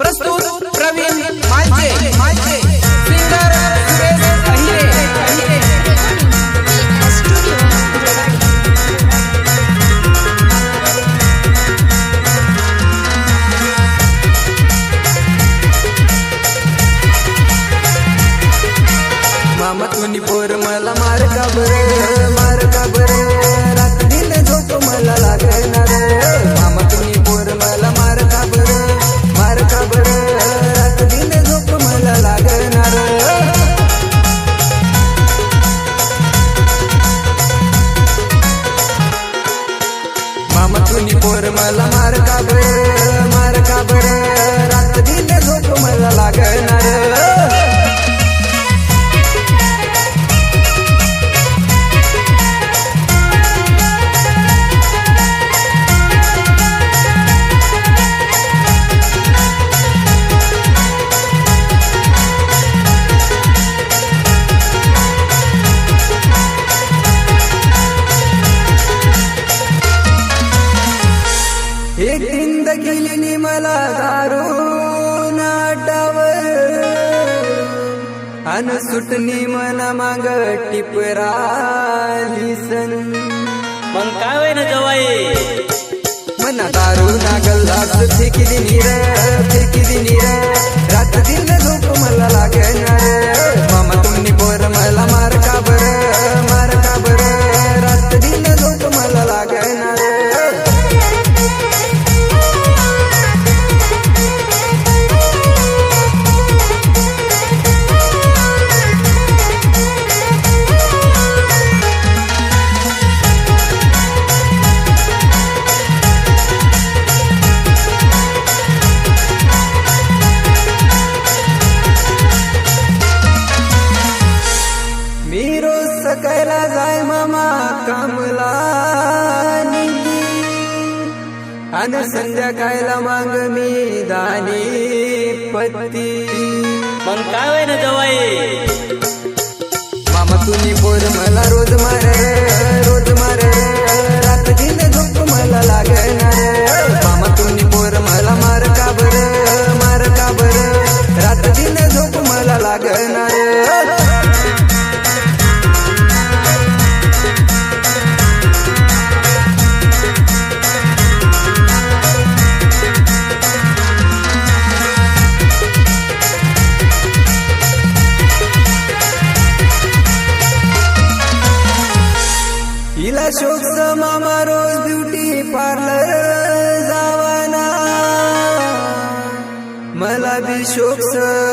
प्रस्तुत प्रवीण मांजे सिंगर सुरेश अहिरे मामा तुनी पोर मला मार का बर रात दिन झोप मला लागणार मामा तुनी पोर मला मार का बर रात दिन झोप मला लागणार मामा तुनी पोर मला मार का बर रात दिन झोप मला लागणार एक जिंद गेली मला दारू नाटावर अन सुटणी मना माग टिपराली सन मग काय होय ना जवाई मना दारू ना गल्लास फेकी दिनी रे रात दिन झोप मला लागणार मामा तुम्ही पोर मला मार का बर रात दिन झोप मला लागणार मी रोज सकाळला जाय मामा कामला निघी आणि संध्याकाळला माग मी दानी पत्ती मग काय होय ना जवाई मामा तुम्ही पोर मला रोज मार रात दिन झोप मला लागणार मामा तुम्ही पोर मला मार का बर रात दिन झोप मला लागणार हिला शोक मामा रोज ब्युटी पार्लर जावाना मला बी शोक